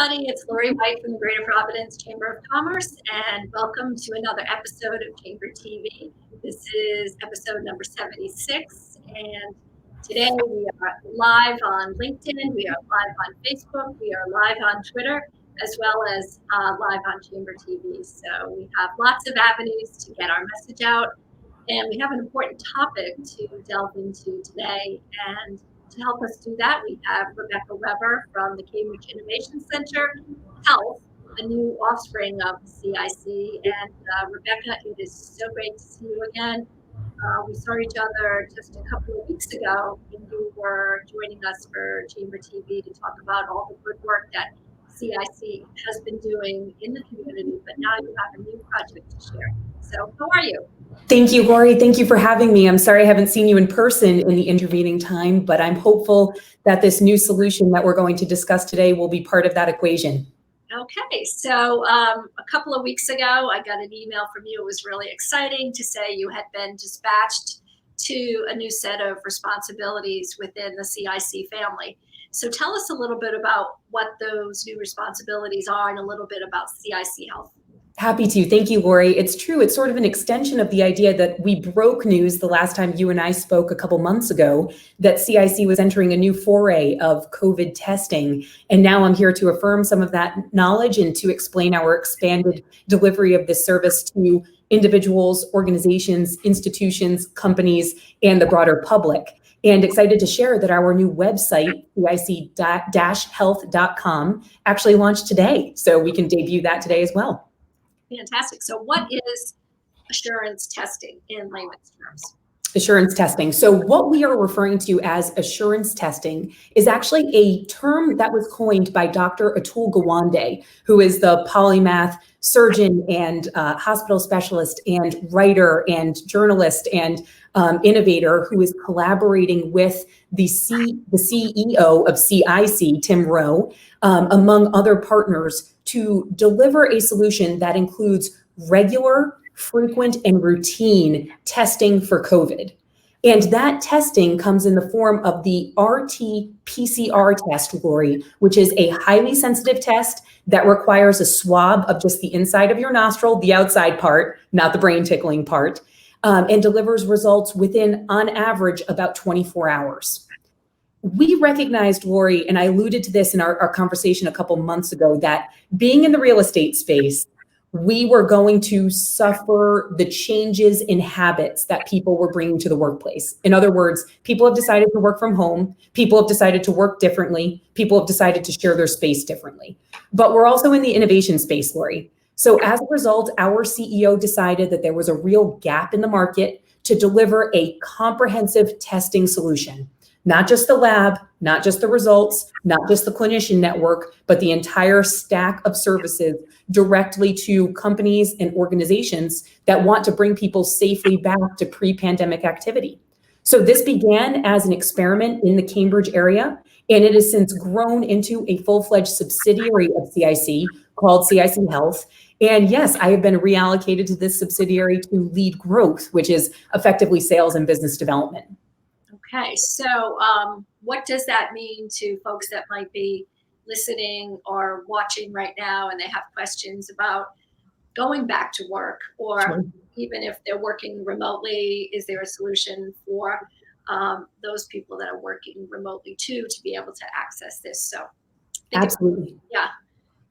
everybody. It's Laurie White from the Greater Providence Chamber of Commerce, and welcome to another episode of Chamber TV. This is episode number 76, and today we are live on LinkedIn, we are live on Facebook, we are live on Twitter, as well as live on Chamber TV. So we have lots of avenues to get our message out, and we have an important topic to delve into today. And to help us do that, we have Rebecca Weber from the Cambridge Innovation Center Health, a new offspring of the CIC. And Rebecca, it is so great to see you again. We saw each other just a couple of weeks ago when you were joining us for Chamber TV to talk about all the good work that CIC has been doing in the community, but now you have a new project to share. So how are you? Thank you, Laurie. Thank you for having me. I'm sorry I haven't seen you in person in the intervening time, but I'm hopeful that this new solution that we're going to discuss today will be part of that equation. Okay, so a couple of weeks ago, I got an email from you. It was really exciting to say you had been dispatched to a new set of responsibilities within the CIC family. So tell us a little bit about what those new responsibilities are and a little bit about CIC Health. Happy to. Thank you, Laurie. It's true. It's sort of an extension of the idea that we broke news the last time you and I spoke a couple months ago that CIC was entering a new foray of COVID testing. And now I'm here to affirm some of that knowledge and to explain our expanded delivery of this service to individuals, organizations, institutions, companies, and the broader public. And excited to share that our new website, cic-health.com, actually launched today. So we can debut that today as well. Fantastic. So what is assurance testing in layman's terms? Assurance testing. So what we are referring to as assurance testing is actually a term that was coined by Dr. Atul Gawande, who is the polymath surgeon and hospital specialist and writer and journalist and innovator who is collaborating with the CEO of CIC, Tim Rowe, among other partners to deliver a solution that includes regular, frequent, and routine testing for COVID. And that testing comes in the form of the RT-PCR test, Laurie, which is a highly sensitive test that requires a swab of just the inside of your nostril, the outside part, not the brain tickling part, and delivers results within, on average, about 24 hours. We recognized, Laurie, and I alluded to this in our conversation a couple months ago, that being in the real estate space, we were going to suffer the changes in habits that people were bringing to the workplace. In other words, people have decided to work from home. People have decided to work differently. People have decided to share their space differently. But we're also in the innovation space, Laurie. So as a result, our CEO decided that there was a real gap in the market to deliver a comprehensive testing solution. Not just the lab, not just the results, not just the clinician network, but the entire stack of services directly to companies and organizations that want to bring people safely back to pre-pandemic activity. So this began as an experiment in the Cambridge area, and it has since grown into a full-fledged subsidiary of CIC called CIC Health. And yes, I have been reallocated to this subsidiary to lead growth, which is effectively sales and business development. Okay, so what does that mean to folks that might be listening or watching right now and they have questions about going back to work, or Sure. Even if they're working remotely, is there a solution for those people that are working remotely too to be able to access this? So Absolutely. Yeah.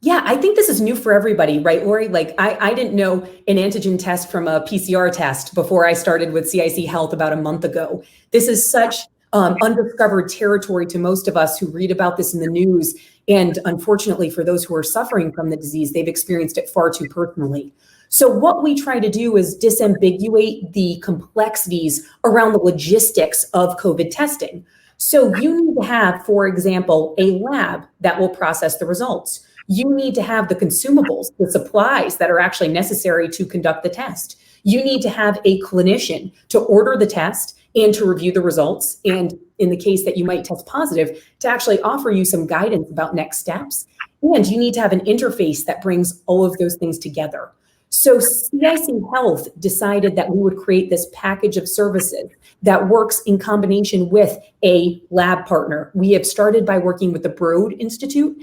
Yeah, I think this is new for everybody, right, Laurie? Like I didn't know an antigen test from a PCR test before I started with CIC Health about a month ago. This is such undiscovered territory to most of us who read about this in the news. And unfortunately, for those who are suffering from the disease, they've experienced it far too personally. So what we try to do is disambiguate the complexities around the logistics of COVID testing. So you need to have, for example, a lab that will process the results. You need to have the consumables, the supplies that are actually necessary to conduct the test. You need to have a clinician to order the test and to review the results. And in the case that you might test positive, to actually offer you some guidance about next steps. And you need to have an interface that brings all of those things together. So CIC Health decided that we would create this package of services that works in combination with a lab partner. We have started by working with the Broad Institute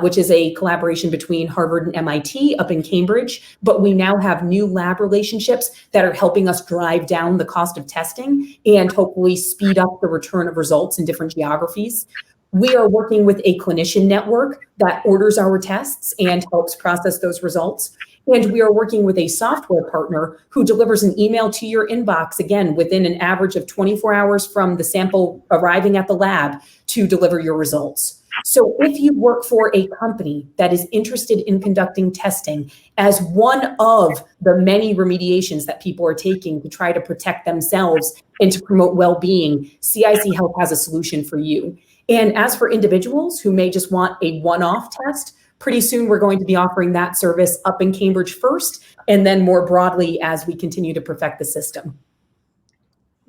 which is a collaboration between Harvard and MIT up in Cambridge. But we now have new lab relationships that are helping us drive down the cost of testing and hopefully speed up the return of results in different geographies. We are working with a clinician network that orders our tests and helps process those results. And we are working with a software partner who delivers an email to your inbox, again, within an average of 24 hours from the sample arriving at the lab to deliver your results. So if you work for a company that is interested in conducting testing as one of the many remediations that people are taking to try to protect themselves and to promote well-being, CIC Health has a solution for you. And as for individuals who may just want a one-off test, pretty soon we're going to be offering that service up in Cambridge first, and then more broadly as we continue to perfect the system.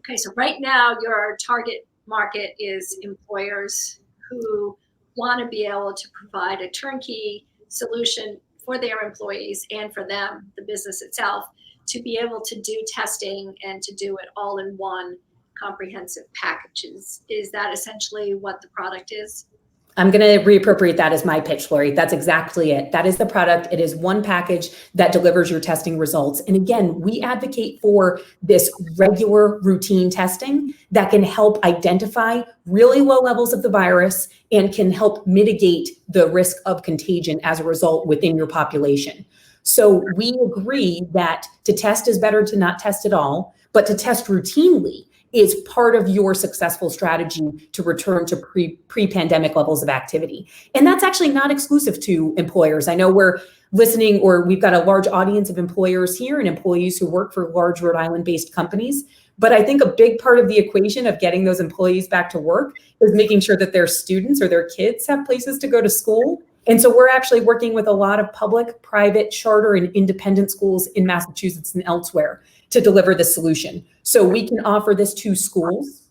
Okay, so right now your target market is employers who want to be able to provide a turnkey solution for their employees and for them, the business itself, to be able to do testing and to do it all in one comprehensive packages. Is that essentially what the product is? I'm going to reappropriate that as my pitch, Laurie. That's exactly it. That is the product. It is one package that delivers your testing results. And again, we advocate for this regular routine testing that can help identify really low levels of the virus and can help mitigate the risk of contagion as a result within your population. So we agree that to test is better to not test at all, but to test routinely is part of your successful strategy to return to pre-pandemic levels of activity. And that's actually not exclusive to employers. I know we're listening, or we've got a large audience of employers here and employees who work for large Rhode Island-based companies. But I think a big part of the equation of getting those employees back to work is making sure that their students or their kids have places to go to school. And so we're actually working with a lot of public, private, charter, and independent schools in Massachusetts and elsewhere to deliver this solution. So we can offer this to schools.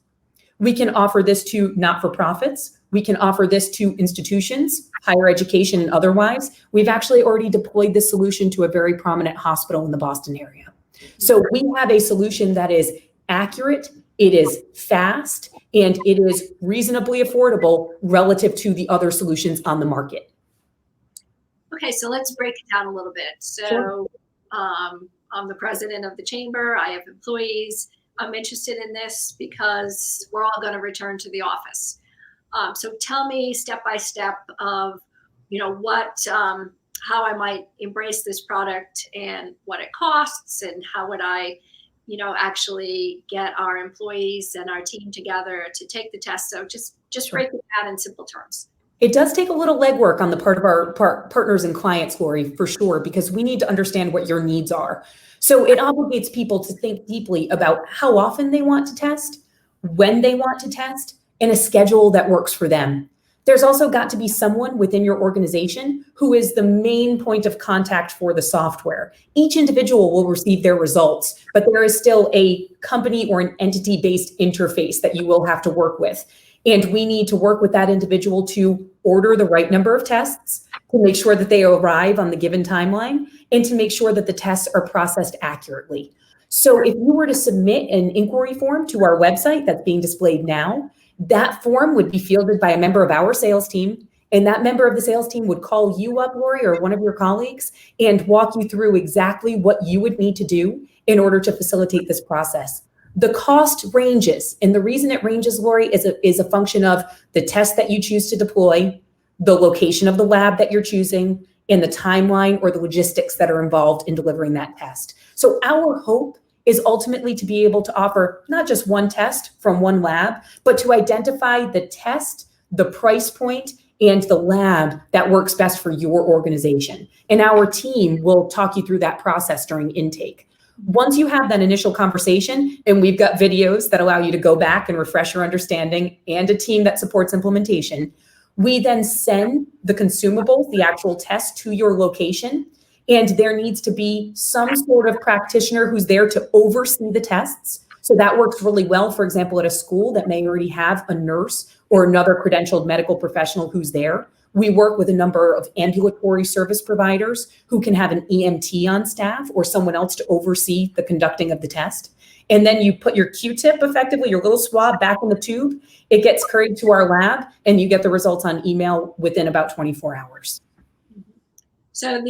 We can offer this to not-for-profits. We can offer this to institutions, higher education and otherwise. We've actually already deployed this solution to a very prominent hospital in the Boston area. So we have a solution that is accurate, it is fast, and it is reasonably affordable relative to the other solutions on the market. Okay, so let's break it down a little bit. So sure. I'm the president of the chamber. I have employees. I'm interested in this because we're all going to return to the office. So tell me step by step of, what, how I might embrace this product and what it costs, and how would I, actually get our employees and our team together to take the test. So just Sure. break it down in simple terms. It does take a little legwork on the part of our partners and clients, Laurie, for sure, because we need to understand what your needs are. So it obligates people to think deeply about how often they want to test, when they want to test, and a schedule that works for them. There's also got to be someone within your organization who is the main point of contact for the software. Each individual will receive their results, but there is still a company or an entity-based interface that you will have to work with. And we need to work with that individual to order the right number of tests, to make sure that they arrive on the given timeline, and to make sure that the tests are processed accurately. So if you were to submit an inquiry form to our website that's being displayed now, that form would be fielded by a member of our sales team. And that member of the sales team would call you up, Laurie, or one of your colleagues, and walk you through exactly what you would need to do in order to facilitate this process. The cost ranges, and the reason it ranges, Laurie, is a function of the test that you choose to deploy, the location of the lab that you're choosing, and the timeline or the logistics that are involved in delivering that test. So our hope is ultimately to be able to offer not just one test from one lab, but to identify the test, the price point, and the lab that works best for your organization. And our team will talk you through that process during intake. Once you have that initial conversation, and we've got videos that allow you to go back and refresh your understanding and a team that supports implementation, we then send the consumables, the actual test, to your location. And there needs to be some sort of practitioner who's there to oversee the tests. So that works really well, for example, at a school that may already have a nurse or another credentialed medical professional who's there. We work with a number of ambulatory service providers who can have an EMT on staff or someone else to oversee the conducting of the test. And then you put your Q-tip, effectively, your little swab, back in the tube. It gets carried to our lab, and you get the results on email within about 24 hours. So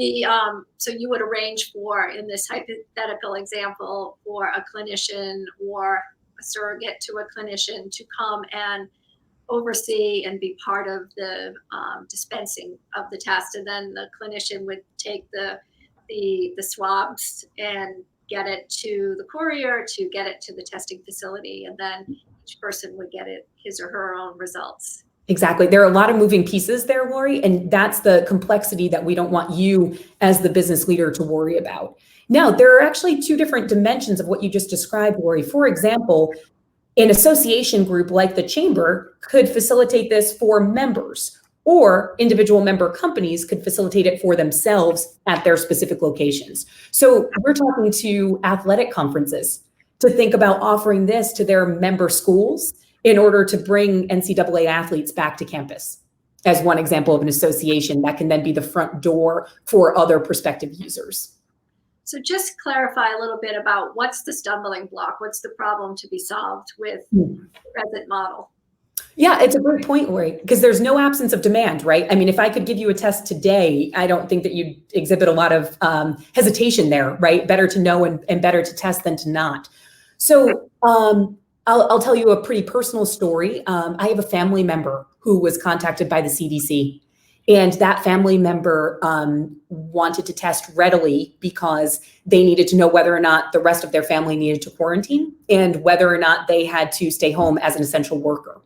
so you would arrange for, in this hypothetical example, for a clinician or a surrogate to a clinician to come and oversee and be part of the dispensing of the test, and then the clinician would take the swabs and get it to the courier to get it to the testing facility, and then each person would get his or her own results. Exactly. There are a lot of moving pieces there, Laurie, and that's the complexity that we don't want you as the business leader to worry about. Now, there are actually two different dimensions of what you just described, Laurie. For example, an association group like the Chamber could facilitate this for members, or individual member companies could facilitate it for themselves at their specific locations. So we're talking to athletic conferences to think about offering this to their member schools in order to bring NCAA athletes back to campus, as one example of an association that can then be the front door for other prospective users. So just clarify a little bit about what's the stumbling block, what's the problem to be solved with the present model? Yeah, it's a great point, Laurie, because there's no absence of demand, right? I mean, if I could give you a test today, I don't think that you'd exhibit a lot of hesitation there, right? Better to know and better to test than to not. So I'll tell you a pretty personal story. I have a family member who was contacted by the CDC, and that family member wanted to test readily because they needed to know whether or not the rest of their family needed to quarantine and whether or not they had to stay home as an essential worker.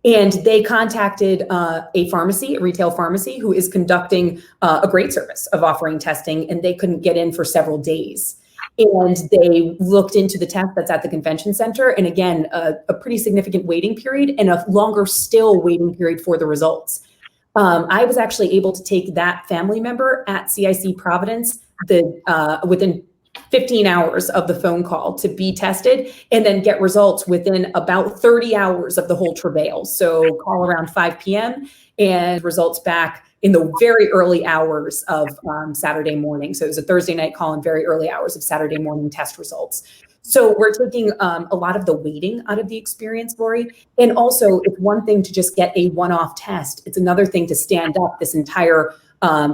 And they contacted a pharmacy, a retail pharmacy, who is conducting a great service of offering testing, and they couldn't get in for several days. And they looked into the test that's at the convention center. And again, a pretty significant waiting period and a longer still waiting period for the results. I was actually able to take that family member at CIC Providence within 15 hours of the phone call to be tested and then get results within about 30 hours of the whole travail. So call around 5 p.m. and results back in the very early hours of Saturday morning. So it was a Thursday night call in very early hours of Saturday morning test results. So we're taking a lot of the waiting out of the experience, Laurie. And also, it's one thing to just get a one-off test. It's another thing to stand up this entire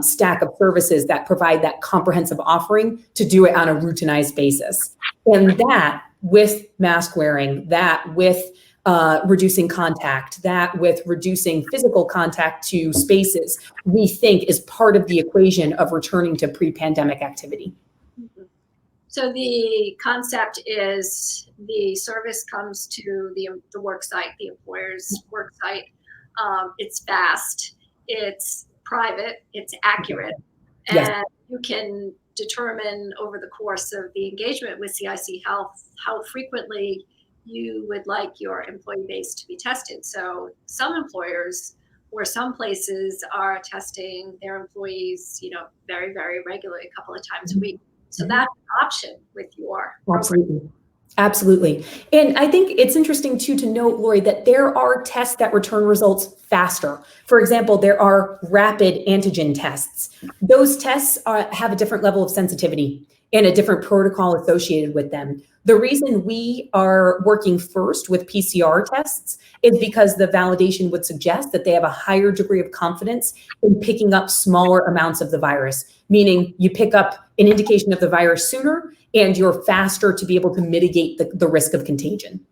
stack of services that provide that comprehensive offering to do it on a routinized basis. And that with mask wearing, that with reducing contact, that with reducing physical contact to spaces, we think is part of the equation of returning to pre-pandemic activity. So the concept is the service comes to the work site, the employer's work site. It's fast, it's private, it's accurate, and Yes. you can determine over the course of the engagement with CIC Health how frequently you would like your employee base to be tested. So some employers or some places are testing their employees, very, very regularly, a couple of times a week. So that's an option with your Absolutely. Absolutely. And I think it's interesting too to note, Laurie, that there are tests that return results faster. For example, there are rapid antigen tests. Those tests have a different level of sensitivity and a different protocol associated with them. The reason we are working first with PCR tests is because the validation would suggest that they have a higher degree of confidence in picking up smaller amounts of the virus, meaning you pick up an indication of the virus sooner and you're faster to be able to mitigate the risk of contagion.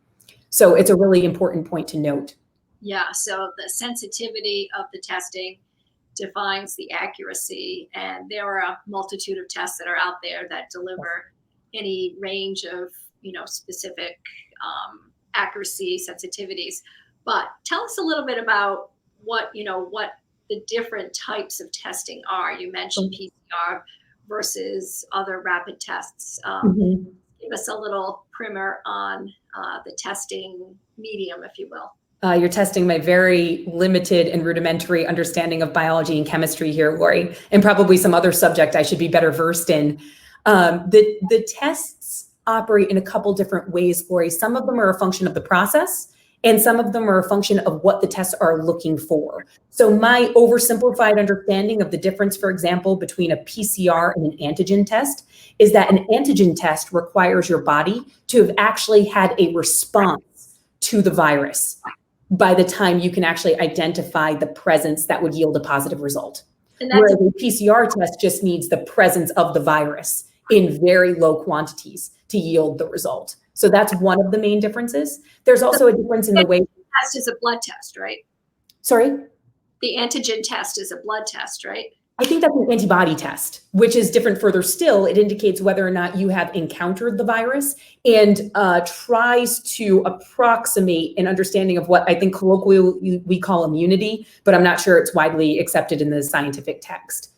So it's a really important point to note. Yeah, so the sensitivity of the testing defines the accuracy, and there are a multitude of tests that are out there that deliver any range of specific accuracy sensitivities. But tell us a little bit about what the different types of testing are. You mentioned PCR versus other rapid tests. Give us a little primer on the testing medium, if you will. You're testing my very limited and rudimentary understanding of biology and chemistry here, Laurie, and probably some other subject I should be better versed in. The tests operate in a couple different ways, Laurie. Some of them are a function of the process, And some of them are a function of what the tests are looking for. So my oversimplified understanding of the difference, for example, between a PCR and an antigen test is that an antigen test requires your body to have actually had a response to the virus by the time you can actually identify the presence that would yield a positive result. Whereas a PCR test just needs the presence of the virus in very low quantities to yield the result. So that's one of the main differences. There's also a difference in the way— test is a blood test, right? Sorry? The antigen test is a blood test, right? I think that's an antibody test, which is different further still. It indicates whether or not you have encountered the virus and tries to approximate an understanding of what I think colloquially we call immunity, but I'm not sure it's widely accepted in the scientific text.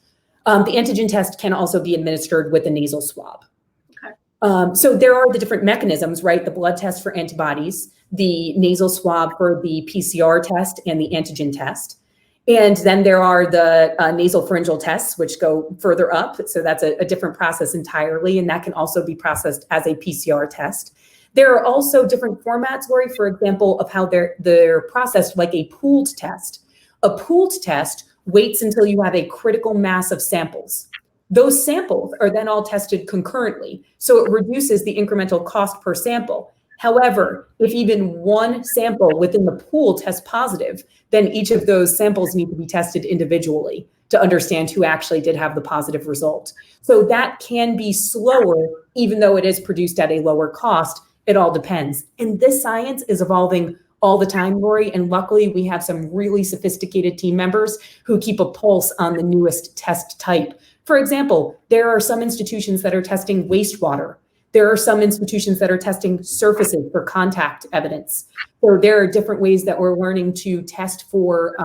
The antigen test can also be administered with a nasal swab. Okay. So there are the different mechanisms, right? The blood test for antibodies, the nasal swab for the PCR test and the antigen test. And then there are the nasopharyngeal tests, which go further up. So that's a different process entirely. And that can also be processed as a PCR test. There are also different formats, Laurie, for example, of how they're processed, like a pooled test. A pooled test waits until you have a critical mass of samples. Those samples are then all tested concurrently. So it reduces the incremental cost per sample. However, if even one sample within the pool tests positive, then each of those samples need to be tested individually to understand who actually did have the positive result. So that can be slower, even though it is produced at a lower cost. It all depends. And this science is evolving all the time, Laurie, and luckily we have some really sophisticated team members who keep a pulse on the newest test type. For example, there are some institutions that are testing wastewater. There are some institutions that are testing surfaces for contact evidence. So there are different ways that we're learning to test for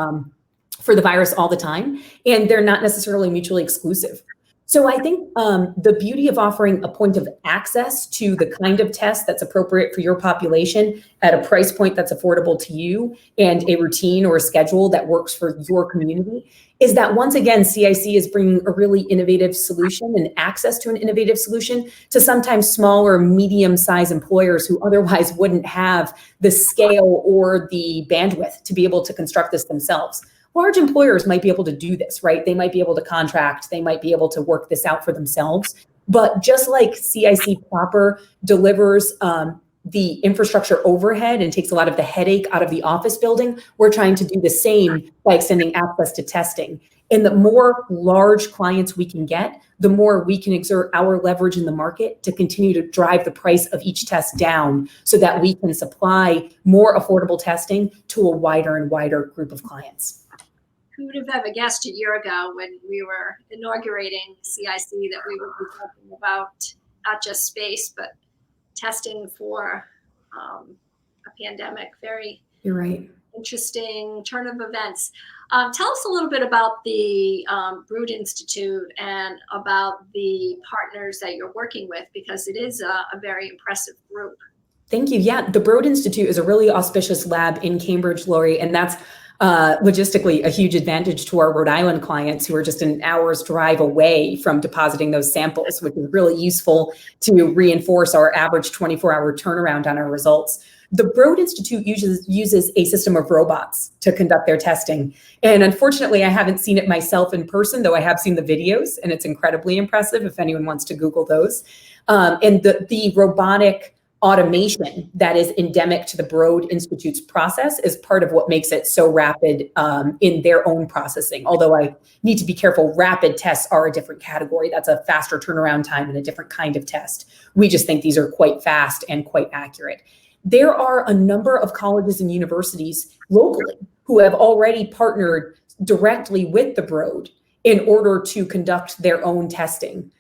the virus all the time, and they're not necessarily mutually exclusive. So I think the beauty of offering a point of access to the kind of test that's appropriate for your population at a price point that's affordable to you and a routine or a schedule that works for your community is that once again, CIC is bringing a really innovative solution and access to an innovative solution to sometimes small or medium-sized employers who otherwise wouldn't have the scale or the bandwidth to be able to construct this themselves. Large employers might be able to do this, right? They might be able to contract, they might be able to work this out for themselves. But just like CIC proper delivers the infrastructure overhead and takes a lot of the headache out of the office building, we're trying to do the same by extending access to testing. And the more large clients we can get, the more we can exert our leverage in the market to continue to drive the price of each test down so that we can supply more affordable testing to a wider and wider group of clients. Who would have ever guessed a year ago when we were inaugurating CIC that we would be talking about not just space, but testing for a pandemic? Very You're right. Interesting turn of events. Tell us a little bit about the Brood Institute and about the partners that you're working with, because it is a very impressive group. Thank you. Yeah, the Broad Institute is a really auspicious lab in Cambridge, Laurie, and that's logistically a huge advantage to our Rhode Island clients who are just an hour's drive away from depositing those samples, which is really useful to reinforce our average 24-hour turnaround on our results. The Broad Institute uses a system of robots to conduct their testing. And unfortunately, I haven't seen it myself in person, though I have seen the videos, and it's incredibly impressive if anyone wants to Google those. And the robotic automation that is endemic to the Broad Institute's process is part of what makes it so rapid in their own processing. Although I need to be careful, rapid tests are a different category. That's a faster turnaround time and a different kind of test. We just think these are quite fast and quite accurate. There are a number of colleges and universities locally who have already partnered directly with the Broad in order to conduct their own testing.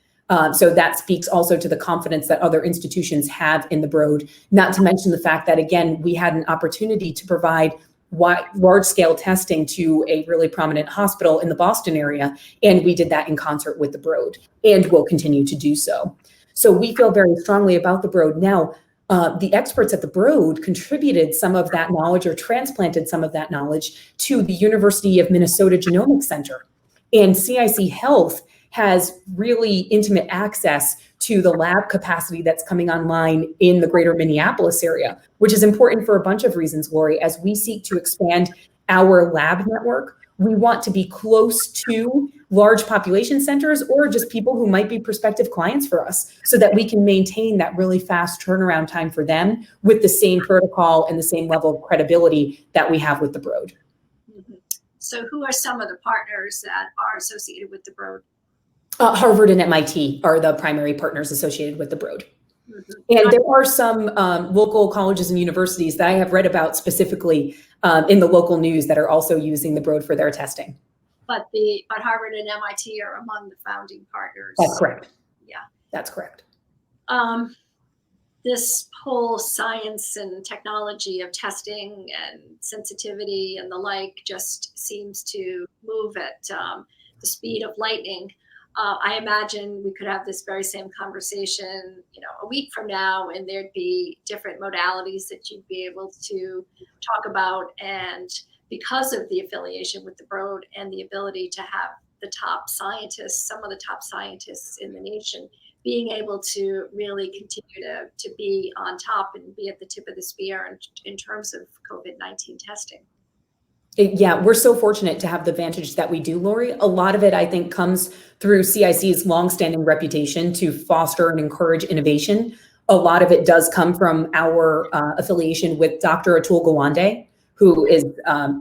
So that speaks also to the confidence that other institutions have in the Broad, not to mention the fact that, again, we had an opportunity to provide large-scale testing to a really prominent hospital in the Boston area, and we did that in concert with the Broad, and will continue to do so. So we feel very strongly about the Broad. Now, the experts at the Broad contributed some of that knowledge or transplanted some of that knowledge to the University of Minnesota Genomics Center. And CIC Health has really intimate access to the lab capacity that's coming online in the greater Minneapolis area, which is important for a bunch of reasons, Lori. As we seek to expand our lab network, we want to be close to large population centers or just people who might be prospective clients for us so that we can maintain that really fast turnaround time for them with the same protocol and the same level of credibility that we have with the Broad. So who are some of the partners that are associated with the Broad? Harvard and MIT are the primary partners associated with the Broad. Mm-hmm. And there are some local colleges and universities that I have read about specifically in the local news that are also using the Broad for their testing. But Harvard and MIT are among the founding partners. That's correct. Yeah. That's correct. This whole science and technology of testing and sensitivity and the like just seems to move at the speed of lightning. I imagine we could have this very same conversation, a week from now, and there'd be different modalities that you'd be able to talk about. And because of the affiliation with the Broad and the ability to have the top scientists, some of the top scientists in the nation, being able to really continue to be on top and be at the tip of the spear in terms of COVID-19 testing. Yeah, we're so fortunate to have the advantage that we do, Lori. A lot of it, I think, comes through CIC's longstanding reputation to foster and encourage innovation. A lot of it does come from our affiliation with Dr. Atul Gawande, who is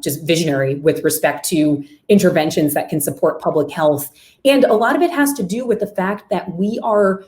just visionary with respect to interventions that can support public health. And a lot of it has to do with the fact that we are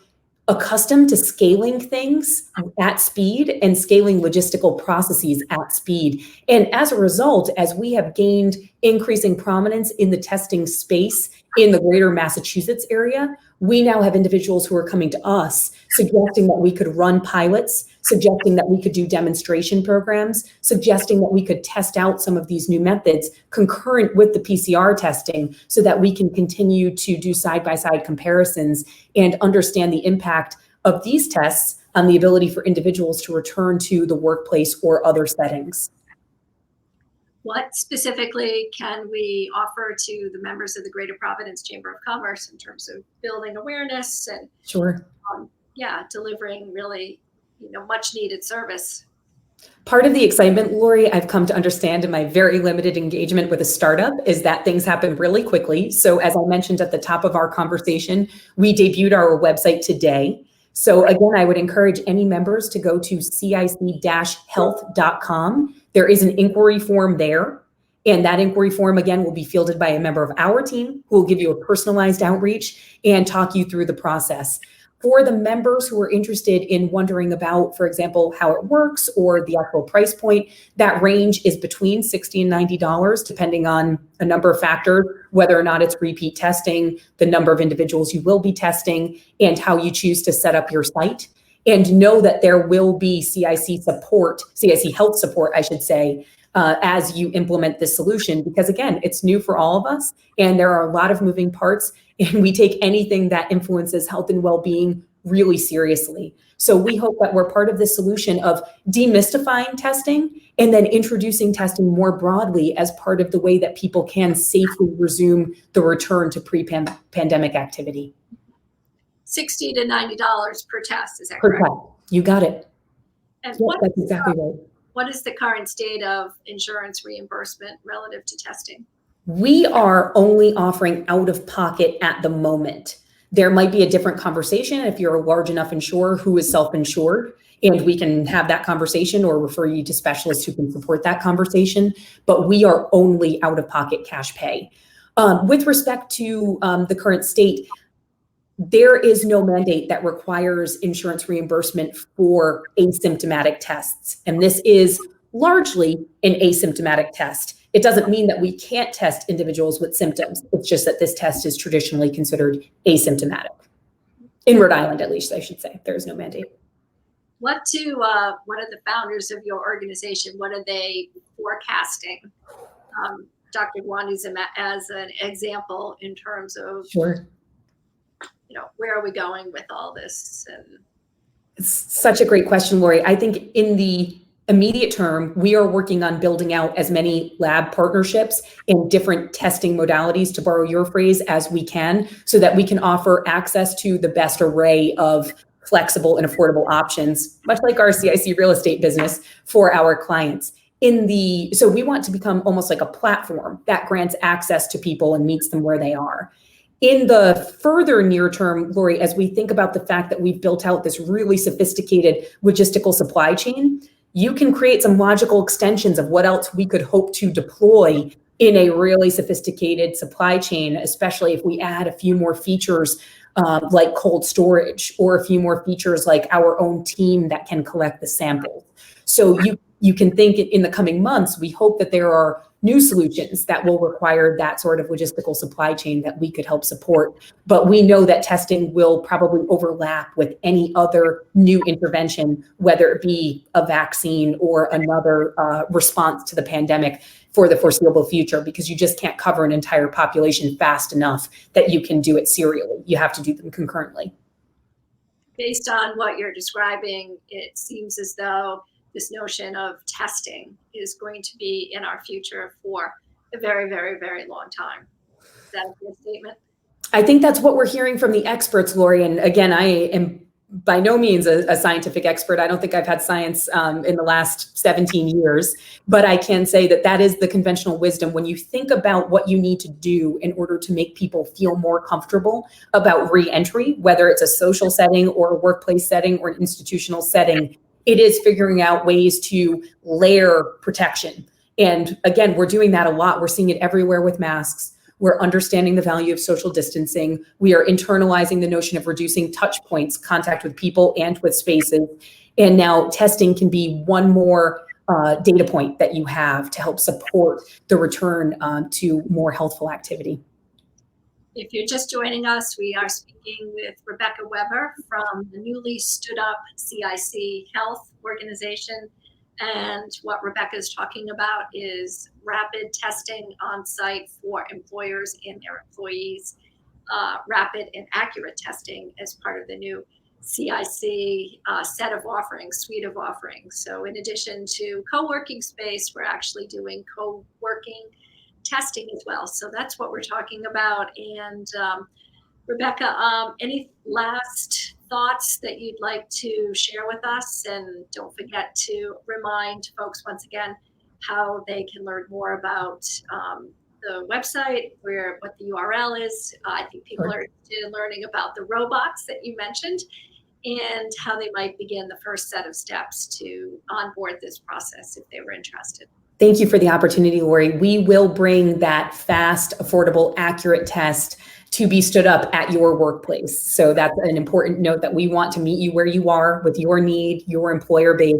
accustomed to scaling things at speed and scaling logistical processes at speed. And as a result, as we have gained increasing prominence in the testing space in the greater Massachusetts area, we now have individuals who are coming to us suggesting that we could run pilots, suggesting that we could do demonstration programs, suggesting that we could test out some of these new methods concurrent with the PCR testing so that we can continue to do side-by-side comparisons and understand the impact of these tests on the ability for individuals to return to the workplace or other settings. What specifically can we offer to the members of the Greater Providence Chamber of Commerce in terms of building awareness and Sure. Delivering really much needed service? Part of the excitement, Lori, I've come to understand in my very limited engagement with a startup is that things happen really quickly. So as I mentioned at the top of our conversation, we debuted our website today. So again, I would encourage any members to go to cic-health.com. There is an inquiry form there. And that inquiry form, again, will be fielded by a member of our team who will give you a personalized outreach and talk you through the process. For the members who are interested in wondering about, for example, how it works or the actual price point, that range is between $60 and $90, depending on a number of factors, whether or not it's repeat testing, the number of individuals you will be testing, and how you choose to set up your site. And know that there will be CIC Health support, I should say, as you implement this solution, because again, it's new for all of us, and there are a lot of moving parts, and we take anything that influences health and well-being really seriously. So we hope that we're part of the solution of demystifying testing and then introducing testing more broadly as part of the way that people can safely resume the return to pre-pandemic activity. $60 to $90 per test, is that per correct? test. You got it. And Yep, that's exactly right. What is the current state of insurance reimbursement relative to testing? We are only offering out of pocket at the moment. There might be a different conversation if you're a large enough insurer who is self-insured, and we can have that conversation or refer you to specialists who can support that conversation. But we are only out of pocket cash pay. With respect to the current state, there is no mandate that requires insurance reimbursement for asymptomatic tests. And this is largely an asymptomatic test. It doesn't mean that we can't test individuals with symptoms. It's just that this test is traditionally considered asymptomatic. In Rhode Island, at least, I should say. There is no mandate. What are the founders of your organization, what are they forecasting? Dr. Gwande's as an example in terms of, Sure. Where are we going with all this? And it's such a great question, Lori. I think in the Immediate term, we are working on building out as many lab partnerships and different testing modalities, to borrow your phrase, as we can, so that we can offer access to the best array of flexible and affordable options, much like our CIC real estate business, for our clients. So we want to become almost like a platform that grants access to people and meets them where they are. In the further near term, Laurie, as we think about the fact that we've built out this really sophisticated logistical supply chain, you can create some logical extensions of what else we could hope to deploy in a really sophisticated supply chain, especially if we add a few more features like cold storage, or a few more features like our own team that can collect the samples. So you can think in the coming months, we hope that there are new solutions that will require that sort of logistical supply chain that we could help support. But we know that testing will probably overlap with any other new intervention, whether it be a vaccine or another response to the pandemic for the foreseeable future, because you just can't cover an entire population fast enough that you can do it serially. You have to do them concurrently. Based on what you're describing, it seems as though this notion of testing is going to be in our future for a very, very, very long time. Is that a good statement? I think that's what we're hearing from the experts, Laurie. And again, I am by no means a scientific expert. I don't think I've had science in the last 17 years, but I can say that that is the conventional wisdom. When you think about what you need to do in order to make people feel more comfortable about re-entry, whether it's a social setting or a workplace setting or an institutional setting, it is figuring out ways to layer protection. And again, we're doing that a lot. We're seeing it everywhere with masks. We're understanding the value of social distancing. We are internalizing the notion of reducing touch points, contact with people and with spaces. And now testing can be one more data point that you have to help support the return to more healthful activity. If you're just joining us, we are speaking with Rebecca Weber from the newly stood up CIC Health organization. And what Rebecca is talking about is rapid testing on site for employers and their employees, rapid and accurate testing as part of the new CIC set of offerings, suite of offerings. So in addition to co-working space, we're actually doing co-working testing as well. So that's what we're talking about. And Rebecca, any last thoughts that you'd like to share with us? And don't forget to remind folks once again how they can learn more about the website, what the URL is. I think people are interested in learning about the robots that you mentioned and how they might begin the first set of steps to onboard this process if they were interested. Thank you for the opportunity, Laurie. We will bring that fast, affordable, accurate test to be stood up at your workplace. So that's an important note, that we want to meet you where you are with your need, your employer base.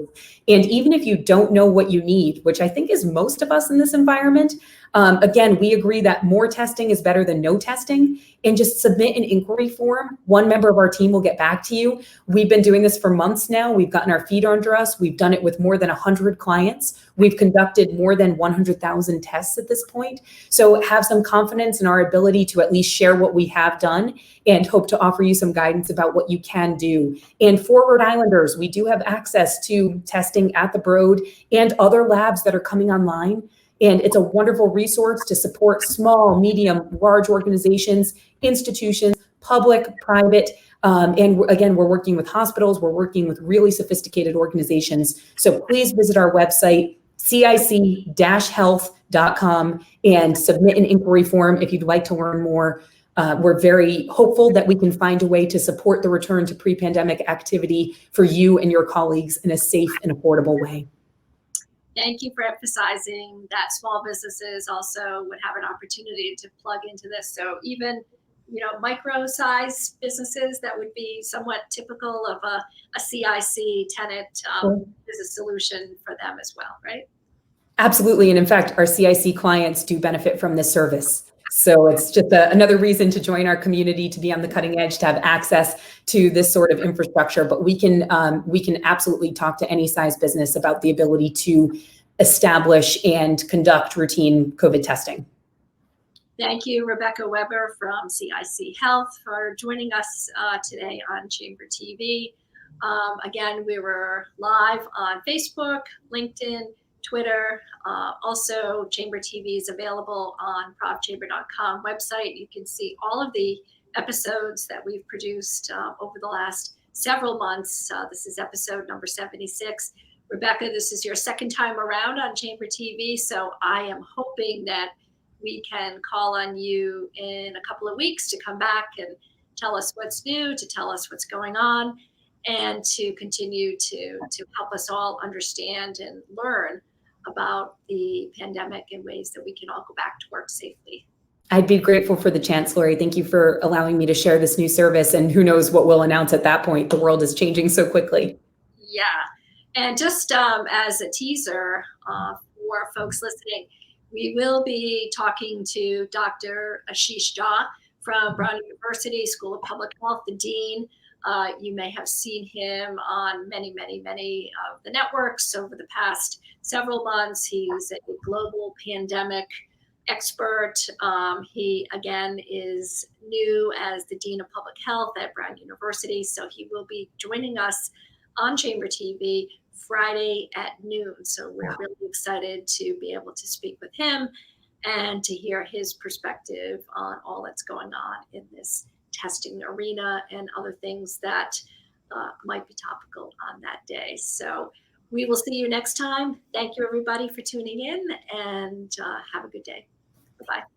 And even if you don't know what you need, which I think is most of us in this environment, again, we agree that more testing is better than no testing. And just submit an inquiry form. One member of our team will get back to you. We've been doing this for months now. We've gotten our feet under us. We've done it with more than 100 clients. We've conducted more than 100,000 tests at this point. So have some confidence in our ability to at least share what we have done, and hope to offer you some guidance about what you can do. And for Rhode Islanders, we do have access to testing at the Broad and other labs that are coming online. And it's a wonderful resource to support small, medium, large organizations, institutions, public, private. And again, we're working with hospitals. We're working with really sophisticated organizations. So please visit our website, cic-health.com, and submit an inquiry form if you'd like to learn more. We're very hopeful that we can find a way to support the return to pre-pandemic activity for you and your colleagues in a safe and affordable way. Thank you for emphasizing that small businesses also would have an opportunity to plug into this. So even, micro-sized businesses that would be somewhat typical of a CIC tenant is a solution for them as well, right? Absolutely. And in fact, our CIC clients do benefit from this service. So it's just another reason to join our community, to be on the cutting edge, to have access to this sort of infrastructure. But we can absolutely talk to any size business about the ability to establish and conduct routine COVID testing. Thank you, Rebecca Weber from CIC Health, for joining us today on Chamber TV. Again, we were live on Facebook, LinkedIn, Twitter. Also, Chamber TV is available on profchamber.com website. You can see all of the episodes that we've produced over the last several months. This is episode number 76. Rebecca, this is your second time around on Chamber TV, so I am hoping that we can call on you in a couple of weeks to come back and tell us what's new, to tell us what's going on, and to continue to help us all understand and learn about the pandemic in ways that we can all go back to work safely. I'd be grateful for the chance, Laurie. Thank you for allowing me to share this new service, and who knows what we'll announce at that point. The world is changing so quickly. Yeah. And just as a teaser for folks listening, we will be talking to Dr. Ashish Jha from Brown University School of Public Health, the dean. You may have seen him on many of the networks over the past several months. He's a global pandemic expert. He, again, is new as the Dean of Public Health at Brown University, so he will be joining us on Chamber TV Friday at noon. So we're really excited to be able to speak with him and to hear his perspective on all that's going on in this testing arena and other things that might be topical on that day. So we will see you next time. Thank you, everybody, for tuning in, and have a good day. Bye-bye.